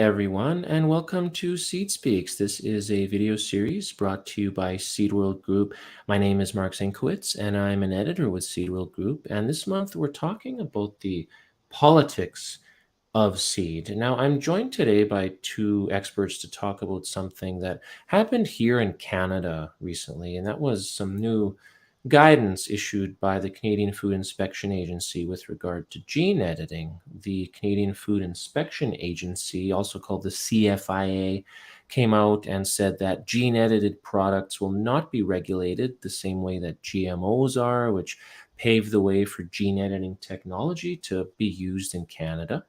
everyone, and welcome to Seed Speaks. This is a video series brought to you by Seed World Group. My name is Mark Zinkowitz, and I'm an editor with Seed World Group. And this month, we're talking about the politics of seed. Now, I'm joined today by two experts to talk about something that happened here in Canada recently, and that was some new guidance issued by the Canadian Food Inspection Agency with regard to gene editing. The Canadian Food Inspection Agency, also called the CFIA, came out and said that gene edited products will not be regulated the same way that GMOs are, which paved the way for gene editing technology to be used in Canada.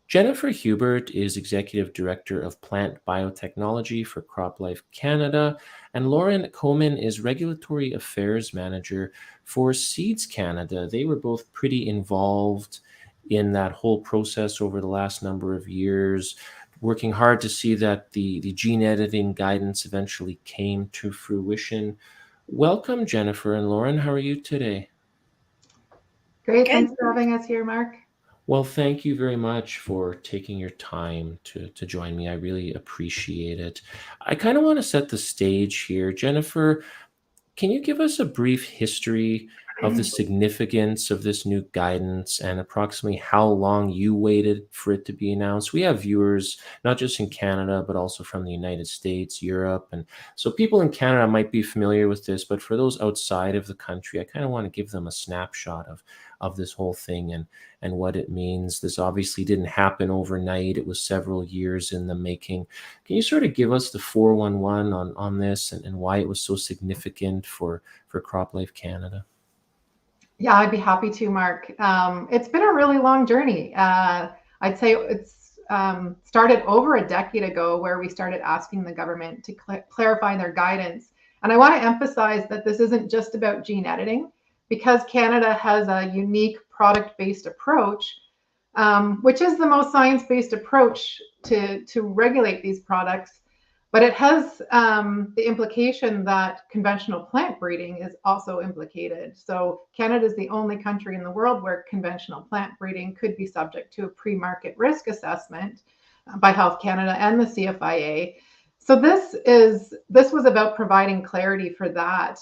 Jennifer Hubert is Executive Director of Plant Biotechnology for CropLife Canada, and Lauren Coman is Regulatory Affairs Manager for Seeds Canada. They were both pretty involved in that whole process over the last number of years, working hard to see that the gene editing guidance eventually came to fruition. Welcome, Jennifer and Lauren. How are you today? Great. Thanks for having us here, Mark. Well, thank you very much for taking your time to join me. I really appreciate it. I kind of want to set the stage here. Jennifer, can you give us a brief history of the significance of this new guidance and approximately how long you waited for it to be announced? We have viewers not just in Canada, but also from the United States, Europe. And so people in Canada might be familiar with this, but for those outside of the country, I kind of want to give them a snapshot of this whole thing and what it means. This obviously didn't happen overnight. It was several years in the making. Can you sort of give us the 411 on this and why it was so significant for CropLife Canada? Yeah, I'd be happy to, Mark. It's been a really long journey. I'd say it's started over a decade ago where we started asking the government to clarify their guidance. And I want to emphasize that this isn't just about gene editing, because Canada has a unique product-based approach, which is the most science-based approach to regulate these products. But it has the implication that conventional plant breeding is also implicated. So Canada is the only country in the world where conventional plant breeding could be subject to a pre-market risk assessment by Health Canada and the CFIA. So this was about providing clarity for that.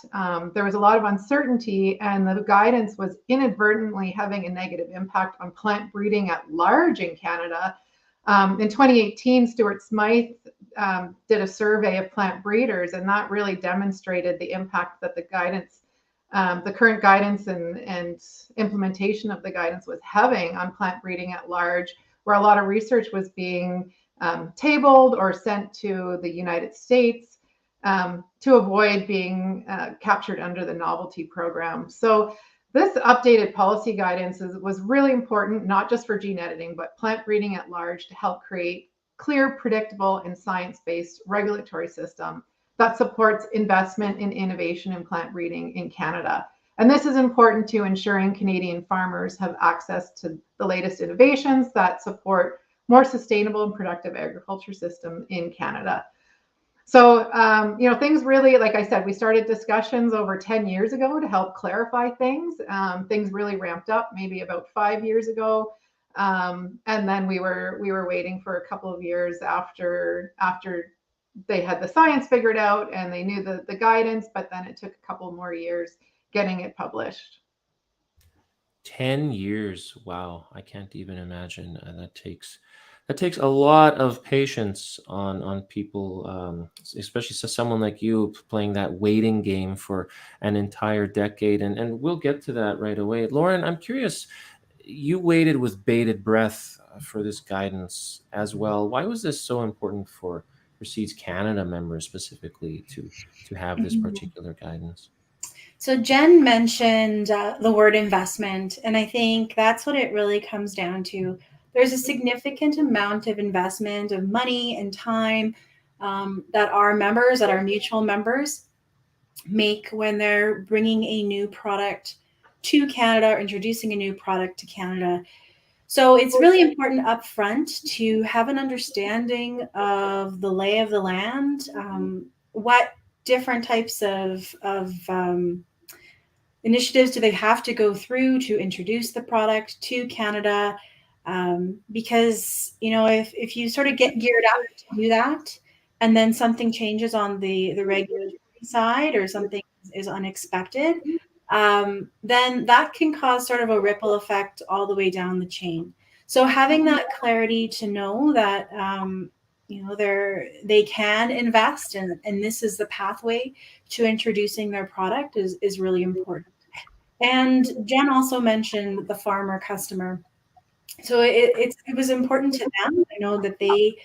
There was a lot of uncertainty, and the guidance was inadvertently having a negative impact on plant breeding at large in Canada. In 2018, Stuart Smythe did a survey of plant breeders, and that really demonstrated the impact that the guidance, the current guidance and implementation of the guidance was having on plant breeding at large, where a lot of research was being tabled or sent to the United States to avoid being captured under the novelty program. So this updated policy guidance was really important, not just for gene editing, but plant breeding at large, to help create clear, predictable, and science-based regulatory system that supports investment in innovation in plant breeding in Canada. And this is important to ensuring Canadian farmers have access to the latest innovations that support more sustainable and productive agriculture system in Canada. So, things really, like I said, we started discussions over 10 years ago to help clarify things. Things really ramped up maybe about 5 years ago. And then we were waiting for a couple of years after they had the science figured out and they knew the guidance, but then it took a couple more years getting it published. 10 years. Wow. I can't even imagine. That takes a lot of patience on people, especially someone like you playing that waiting game for an entire decade. And we'll get to that right away. Lauren, I'm curious, you waited with bated breath for this guidance as well. Why was this so important for Seeds Canada members specifically to have this particular guidance? So Jen mentioned the word investment, and I think that's what it really comes down to. There's a significant amount of investment of money and time that our mutual members make when they're bringing a new product to Canada or introducing a new product to Canada. So it's really important up front to have an understanding of the lay of the land, what different types of initiatives do they have to go through to introduce the product to Canada, Because if you sort of get geared up to do that, and then something changes on the regulatory side, or something is unexpected, then that can cause sort of a ripple effect all the way down the chain. So having that clarity to know that they can invest, and this is the pathway to introducing their product is really important. And Jen also mentioned the farmer customer. So it was important to them. I know that they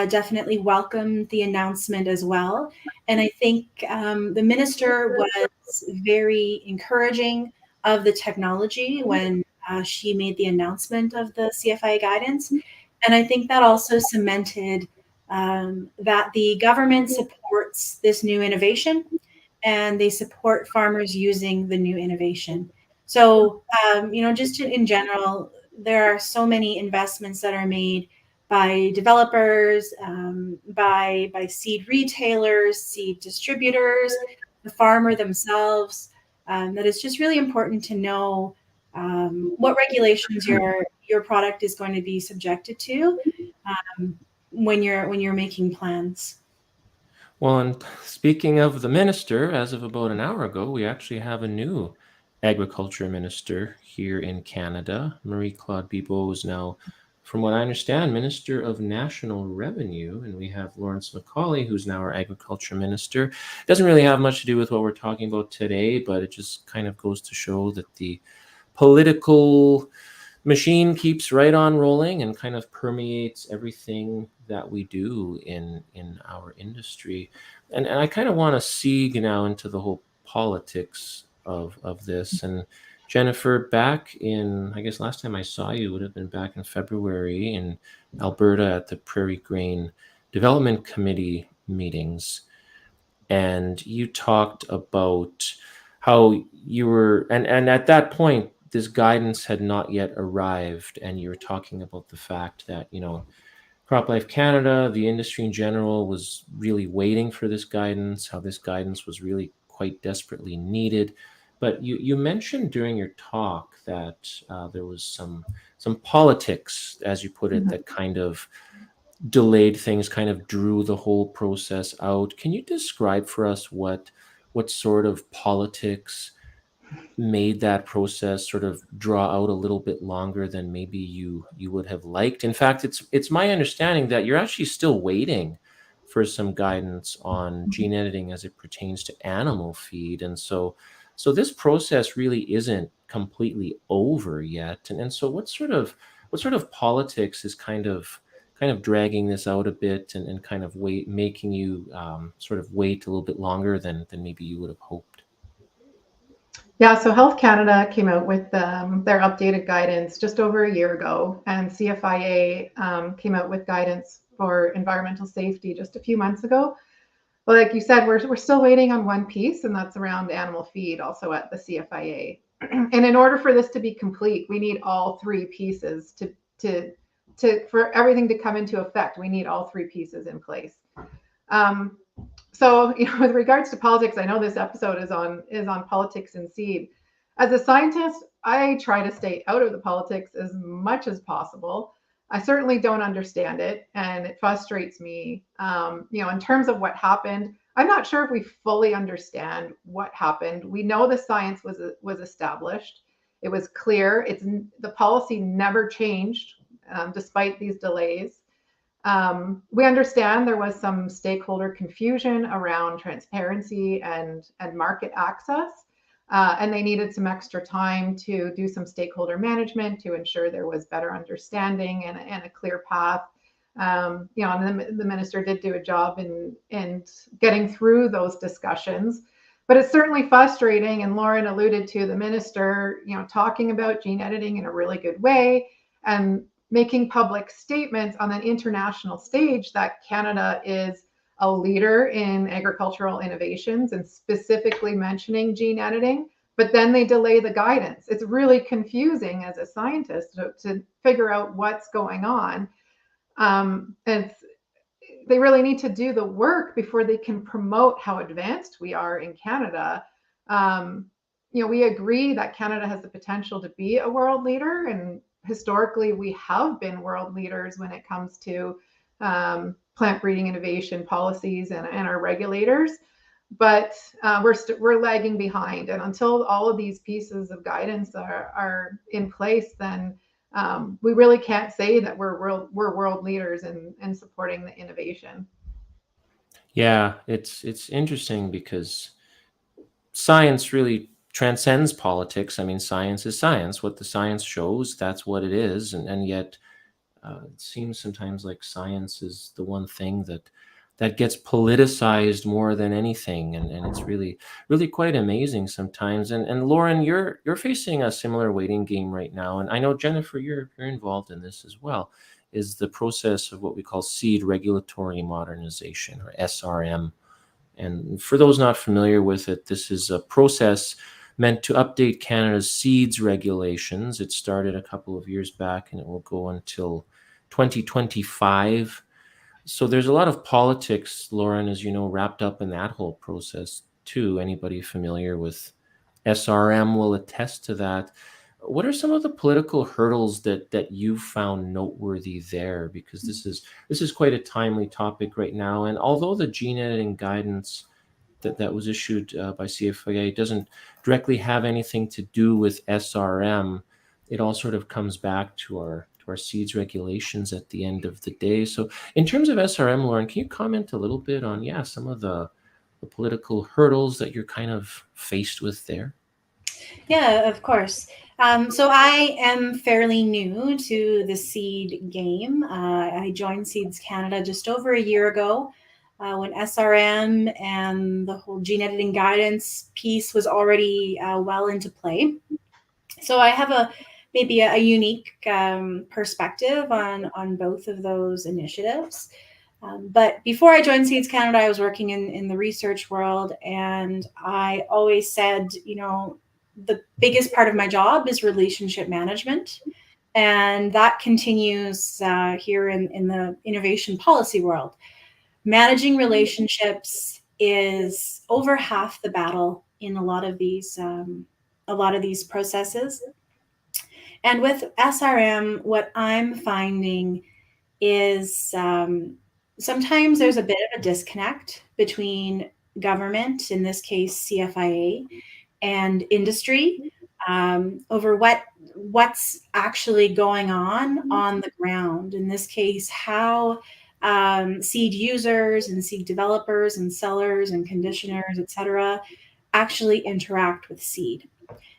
definitely welcomed the announcement as well. And I think the minister was very encouraging of the technology when she made the announcement of the CFIA guidance. And I think that also cemented that the government supports this new innovation, and they support farmers using the new innovation. So, just in general, there are so many investments that are made by developers, by seed retailers, seed distributors, the farmer themselves. That it's just really important to know what regulations your product is going to be subjected to when you're making plans. Well, and speaking of the minister, as of about an hour ago, we actually have a new agriculture minister here in Canada. Marie-Claude Bibeau is now, from what I understand, Minister of National Revenue. And we have Lawrence MacAulay, who's now our agriculture minister. It doesn't really have much to do with what we're talking about today, but it just kind of goes to show that the political machine keeps right on rolling and kind of permeates everything that we do in our industry. And I kind of want to segue now into the whole politics of this. And Jennifer, back in, I guess last time I saw you would have been back in February in Alberta at the Prairie Grain Development Committee meetings. And you talked about how you were, and at that point, this guidance had not yet arrived, and you were talking about the fact that CropLife Canada, the industry in general, was really waiting for this guidance, how this guidance was really quite desperately needed. But you mentioned during your talk that there was some politics, as you put it, that kind of delayed things, kind of drew the whole process out. Can you describe for us what sort of politics made that process sort of draw out a little bit longer than maybe you would have liked? In fact, it's my understanding that you're actually still waiting for some guidance on gene editing as it pertains to animal feed. And so this process really isn't completely over yet. And so what sort of politics is kind of dragging this out a bit, and kind of making you sort of wait a little bit longer than maybe you would have hoped? Yeah, so Health Canada came out with their updated guidance just over a year ago, and CFIA came out with guidance for environmental safety just a few months ago. But like you said, we're still waiting on one piece, and that's around animal feed, also at the CFIA. And in order for this to be complete, we need all three pieces for everything to come into effect. We need all three pieces in place. So, with regards to politics, I know this episode is on politics and seed. As a scientist, I try to stay out of the politics as much as possible. I certainly don't understand it, and it frustrates me. In terms of what happened, I'm not sure if we fully understand what happened. We know the science was established. It was clear. The policy never changed despite these delays. We understand there was some stakeholder confusion around transparency and market access, and they needed some extra time to do some stakeholder management to ensure there was better understanding and a clear path. And the minister did do a job in getting through those discussions. But it's certainly frustrating, and Lauren alluded to the minister, talking about gene editing in a really good way, and making public statements on an international stage that Canada is a leader in agricultural innovations, and specifically mentioning gene editing, but then they delay the guidance. It's really confusing as a scientist to figure out what's going on. And they really need to do the work before they can promote how advanced we are in Canada. We agree that Canada has the potential to be a world leader, and historically we have been world leaders when it comes to plant breeding innovation policies and our regulators, but we're lagging behind. And until all of these pieces of guidance are in place, then we really can't say that we're world leaders in supporting the innovation. Yeah, it's interesting because science really transcends politics. I mean, science is science. What the science shows, that's what it is. And yet, it seems sometimes like science is the one thing that gets politicized more than anything, and it's really quite amazing sometimes. And Lauren, you're facing a similar waiting game right now, and I know Jennifer, you're involved in this as well. Is the process of what we call seed regulatory modernization, or SRM. And for those not familiar with it, this is a process meant to update Canada's seeds regulations. It started a couple of years back and it will go until 2025. So there's a lot of politics, Lauren, as you know, wrapped up in that whole process too. Anybody familiar with SRM will attest to that. What are some of the political hurdles that you've found noteworthy there? Because this is quite a timely topic right now. And although the gene editing guidance that was issued by CFIA doesn't directly have anything to do with SRM, it all sort of comes back to our seeds regulations at the end of the day. So in terms of SRM, Lauren, can you comment a little bit on some of the political hurdles that you're kind of faced with there? Yeah, of course. So I am fairly new to the seed game. I joined Seeds Canada just over a year ago when SRM and the whole gene editing guidance piece was already well into play. So I have maybe a unique perspective on both of those initiatives. But before I joined Seeds Canada, I was working in the research world, and I always said, the biggest part of my job is relationship management. And that continues here in the innovation policy world. Managing relationships is over half the battle in a lot of these processes. And with SRM, what I'm finding is sometimes there's a bit of a disconnect between government, in this case CFIA, and industry over what's actually going on the ground. In this case, how seed users and seed developers and sellers and conditioners, et cetera, actually interact with seed.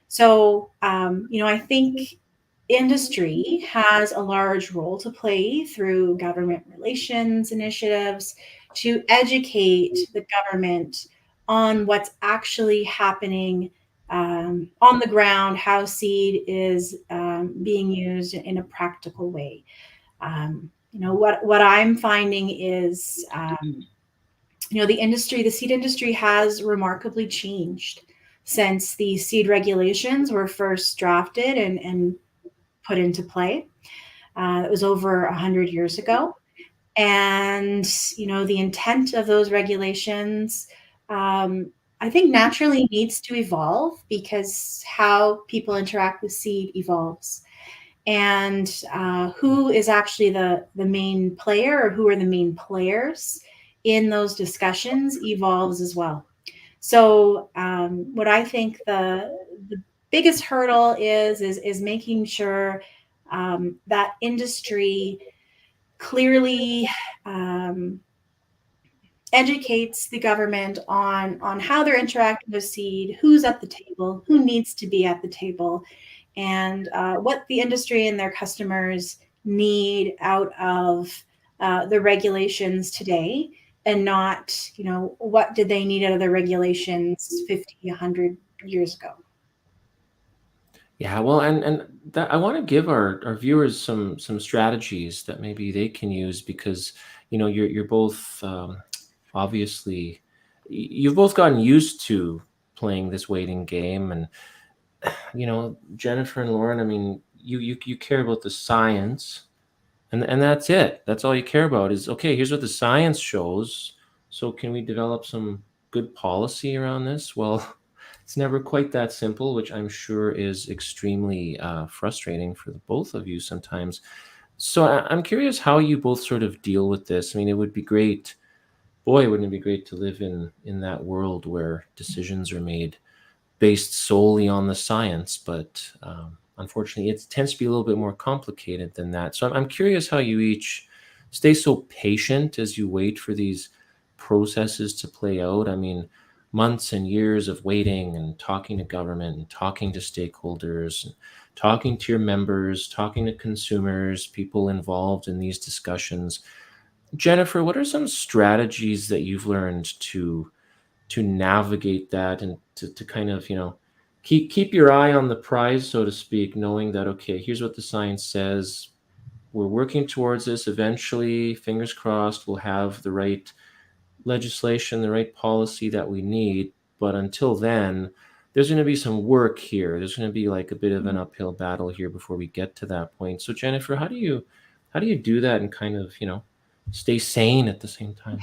So, I think industry has a large role to play through government relations initiatives to educate the government on what's actually happening on the ground, how seed is being used in a practical way. What I'm finding is, the seed industry has remarkably changed since the seed regulations were first drafted and put into play. It was over 100 years ago. And, the intent of those regulations, I think naturally needs to evolve because how people interact with seed evolves. And who is actually the main player, or who are the main players in those discussions, evolves as well. So what I think the biggest hurdle is making sure that industry clearly educates the government on how they're interacting with seed, who's at the table, who needs to be at the table, and what the industry and their customers need out of the regulations today, and not, what did they need out of the regulations 50, 100 years ago. Yeah, well, and that I want to give our viewers some strategies that maybe they can use, because you're both obviously you've both gotten used to playing this waiting game, and Jennifer and Lauren, I mean, you care about the science, and that's it. That's all you care about is, okay, here's what the science shows. So can we develop some good policy around this? Well, it's never quite that simple, which I'm sure is extremely frustrating for the both of you sometimes. So I'm curious how you both sort of deal with this. I mean, it would be great, boy, wouldn't it be great to live in that world where decisions are made based solely on the science, but unfortunately, it tends to be a little bit more complicated than that. So I'm curious how you each stay so patient as you wait for these processes to play out. I mean, months and years of waiting and talking to government and talking to stakeholders, and talking to your members, talking to consumers, people involved in these discussions. Jennifer, what are some strategies that you've learned to navigate that and to kind of, keep your eye on the prize, so to speak, knowing that, okay, here's what the science says. We're working towards this. Eventually, fingers crossed, we'll have the right legislation, the right policy that we need. But until then, there's going to be some work here. There's going to be like a bit of an uphill battle here before we get to that point. So Jennifer, how do you do that and kind of, stay sane at the same time?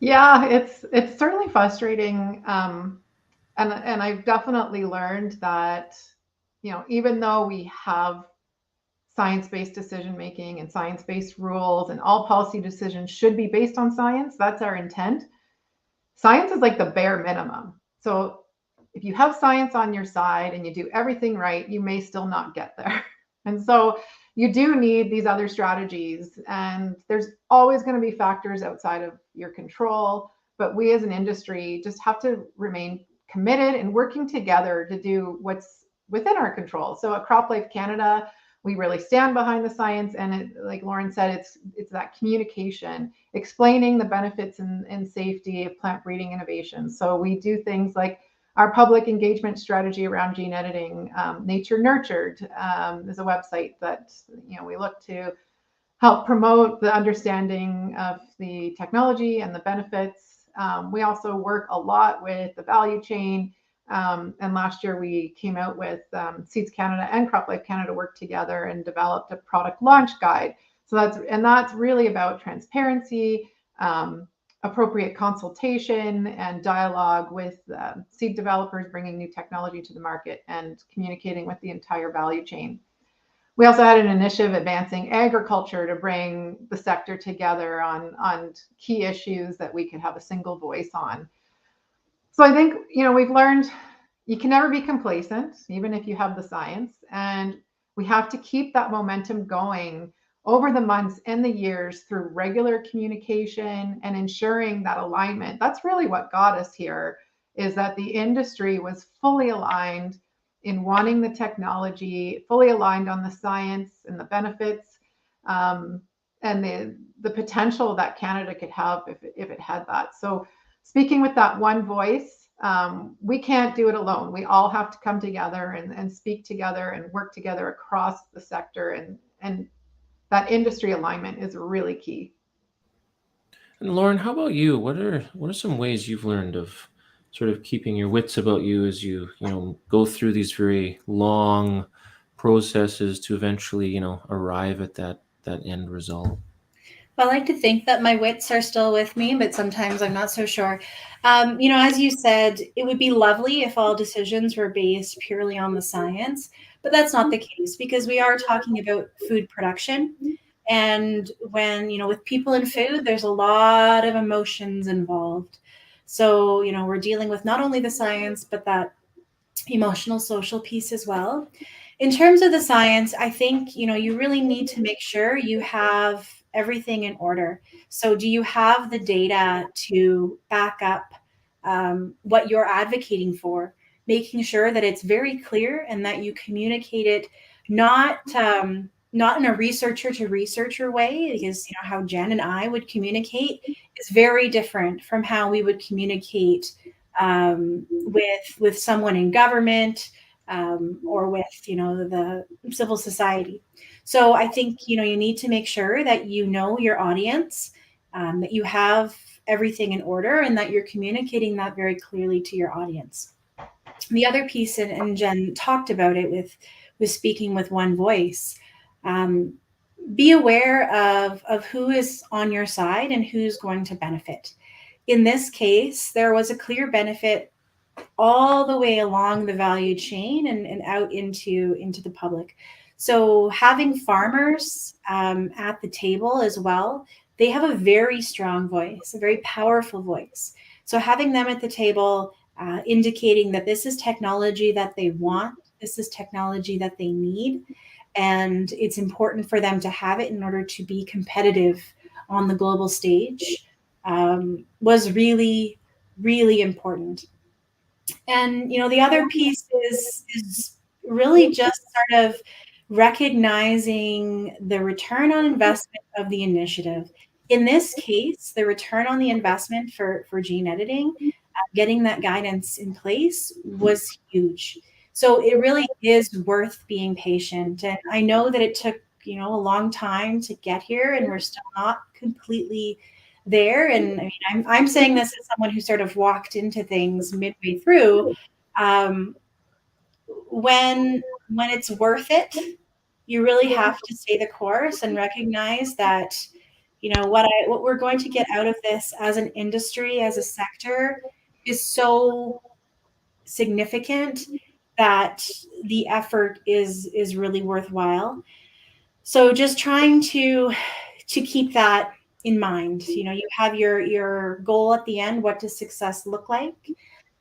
Yeah, it's certainly frustrating, and I've definitely learned that, even though we have science-based decision making and science-based rules, and all policy decisions should be based on science, that's our intent. Science is like the bare minimum. So if you have science on your side and you do everything right, you may still not get there. And so you do need these other strategies, and there's always going to be factors outside of your control. But we as an industry just have to remain committed and working together to do what's within our control. So at CropLife Canada, we really stand behind the science, and like Lauren said, it's that communication, explaining the benefits and safety of plant breeding innovation. So we do things like our public engagement strategy around gene editing. Nature Nurtured is a website that we look to help promote the understanding of the technology and the benefits. We also work a lot with the value chain. And last year we came out with Seeds Canada and CropLife Canada worked together and developed a product launch guide. So that's really about transparency, appropriate consultation, and dialogue with seed developers, bringing new technology to the market and communicating with the entire value chain. We also had an initiative advancing agriculture to bring the sector together on key issues that we could have a single voice on. So I think, we've learned you can never be complacent, even if you have the science. And we have to keep that momentum going over the months and the years through regular communication and ensuring that alignment. That's really what got us here, is that the industry was fully aligned in wanting the technology, fully aligned on the science and the benefits, and the potential that Canada could have if it had that. So speaking with that one voice, we can't do it alone. We all have to come together and speak together and work together across the sector, and that industry alignment is really key. And Lauren, how about you? What are some ways you've learned of sort of keeping your wits about you as you go through these very long processes to eventually, arrive at that end result? I like to think that my wits are still with me, but sometimes I'm not so sure. As you said, it would be lovely if all decisions were based purely on the science, but that's not the case because we are talking about food production. And when, with people and food, there's a lot of emotions involved. So, we're dealing with not only the science, but that emotional social piece as well. In terms of the science, I think, you really need to make sure you have everything in order. So do you have the data to back up what you're advocating for, making sure that it's very clear and that you communicate it not in a researcher to researcher way, because how Jen and I would communicate is very different from how we would communicate with someone in government or with the civil society. So I think you need to make sure that your audience, that you have everything in order, and that you're communicating that very clearly to your audience. The other piece, and Jen talked about it with speaking with one voice. Be aware of who is on your side and who's going to benefit. In this case, there was a clear benefit all the way along the value chain and out into the public. So having farmers at the table as well, they have a very strong voice, a very powerful voice. So having them at the table, indicating that this is technology that they want, this is technology that they need, and it's important for them to have it in order to be competitive on the global stage, was really, really important. And the other piece is really just sort of recognizing the return on investment of the initiative. In this case, the return on the investment for gene editing, getting that guidance in place was huge. So it really is worth being patient. And I know that it took, a long time to get here, and we're still not completely there. And I mean, I'm saying this as someone who sort of walked into things midway through. Um, when it's worth it, you really have to stay the course and recognize that what we're going to get out of this as an industry, as a sector, is so significant that the effort is really worthwhile. So just trying to keep that in mind. You have your goal at the end. What does success look like?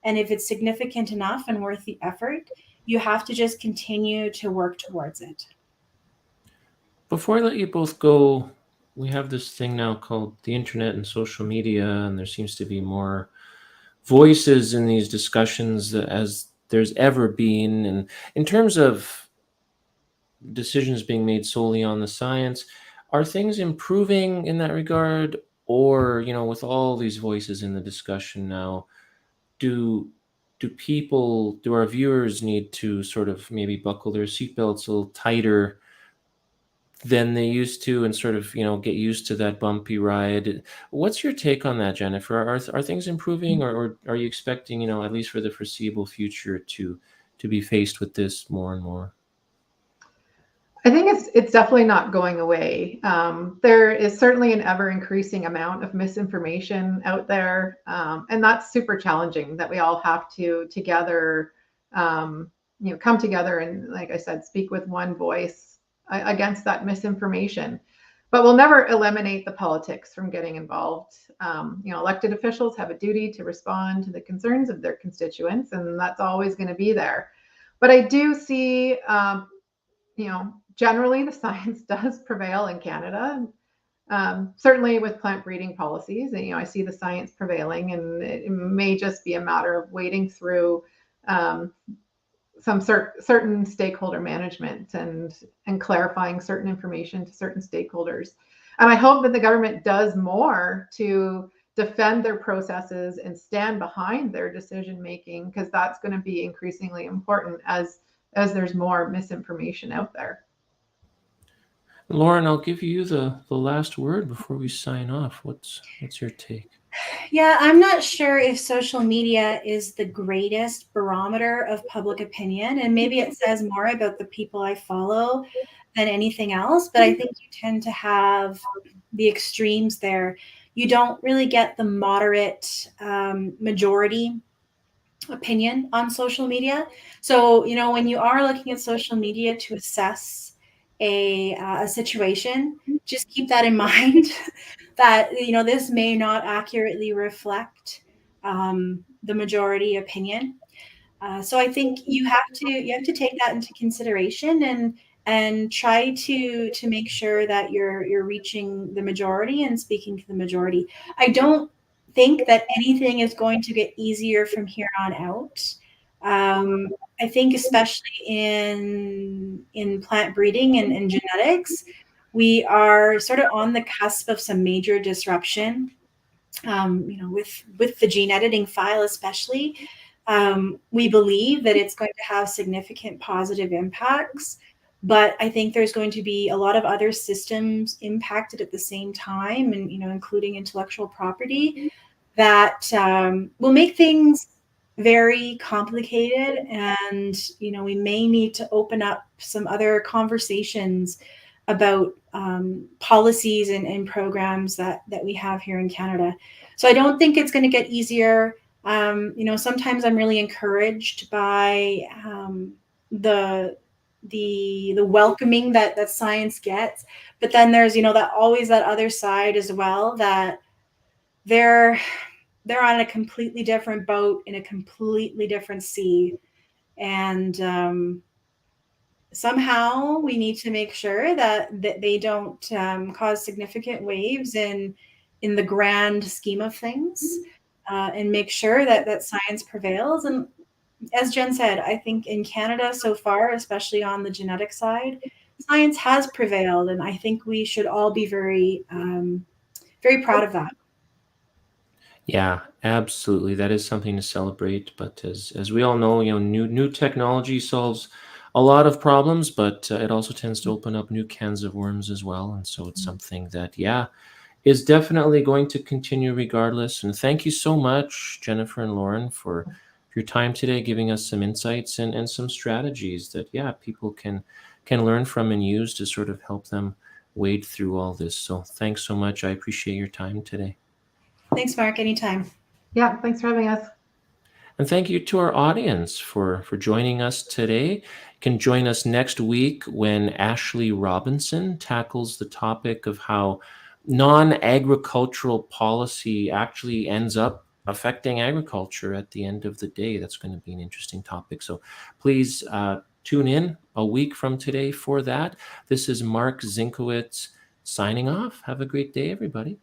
And if it's significant enough and worth the effort, you have to just continue to work towards it. Before I let you both go, we have this thing now called the internet and social media, and there seems to be more voices in these discussions as there's ever been. And in terms of decisions being made solely on the science, are things improving in that regard? Or, with all these voices in the discussion now, do do our viewers need to sort of maybe buckle their seatbelts a little tighter than they used to and sort of, get used to that bumpy ride? What's your take on that, Jennifer? Are things improving, or are you expecting, at least for the foreseeable future, to be faced with this more and more? I think it's definitely not going away. There is certainly an ever increasing amount of misinformation out there, and that's super challenging. That we all have to together, come together and, like I said, speak with one voice against that misinformation. But we'll never eliminate the politics from getting involved. Elected officials have a duty to respond to the concerns of their constituents, and that's always going to be there. But I do see, generally the science does prevail in Canada. Certainly with plant breeding policies, and I see the science prevailing, and it may just be a matter of wading through some certain stakeholder management and clarifying certain information to certain stakeholders. And I hope that the government does more to defend their processes and stand behind their decision making, because that's going to be increasingly important as there's more misinformation out there. Lauren, I'll give you the last word before we sign off. What's your take? Yeah, I'm not sure if social media is the greatest barometer of public opinion, and maybe it says more about the people I follow than anything else, but I think you tend to have the extremes there. You don't really get the moderate majority opinion on social media. So, when you are looking at social media to assess a situation, just keep that in mind that, this may not accurately reflect the majority opinion. So I think you have to take that into consideration and try to make sure that you're reaching the majority and speaking to the majority. I don't think that anything is going to get easier from here on out. I think especially in plant breeding and genetics, we are sort of on the cusp of some major disruption. With the gene editing file especially. We believe that it's going to have significant positive impacts, but I think there's going to be a lot of other systems impacted at the same time, and including intellectual property, that will make things very complicated, and we may need to open up some other conversations about policies and programs that we have here in Canada. So I don't think it's going to get easier. Sometimes I'm really encouraged by the welcoming that science gets, but then there's that always that other side as well, that they're on a completely different boat in a completely different sea, and somehow we need to make sure that they don't cause significant waves in the grand scheme of things, and make sure that science prevails. And as Jen said, I think in Canada so far, especially on the genetic side, science has prevailed, and I think we should all be very very proud of that. Yeah, absolutely. That is something to celebrate. But as we all know, new technology solves a lot of problems, but it also tends to open up new cans of worms as well. And so it's something that, yeah, is definitely going to continue regardless. And thank you so much, Jennifer and Lauren, for your time today, giving us some insights and some strategies that, yeah, people can learn from and use to sort of help them wade through all this. So thanks so much. I appreciate your time today. Thanks, Mark. Anytime. Yeah, thanks for having us. And thank you to our audience for joining us today. You can join us next week when Ashley Robinson tackles the topic of how non-agricultural policy actually ends up affecting agriculture at the end of the day. That's going to be an interesting topic. So please tune in a week from today for that. This is Mark Zinkowitz signing off. Have a great day, everybody.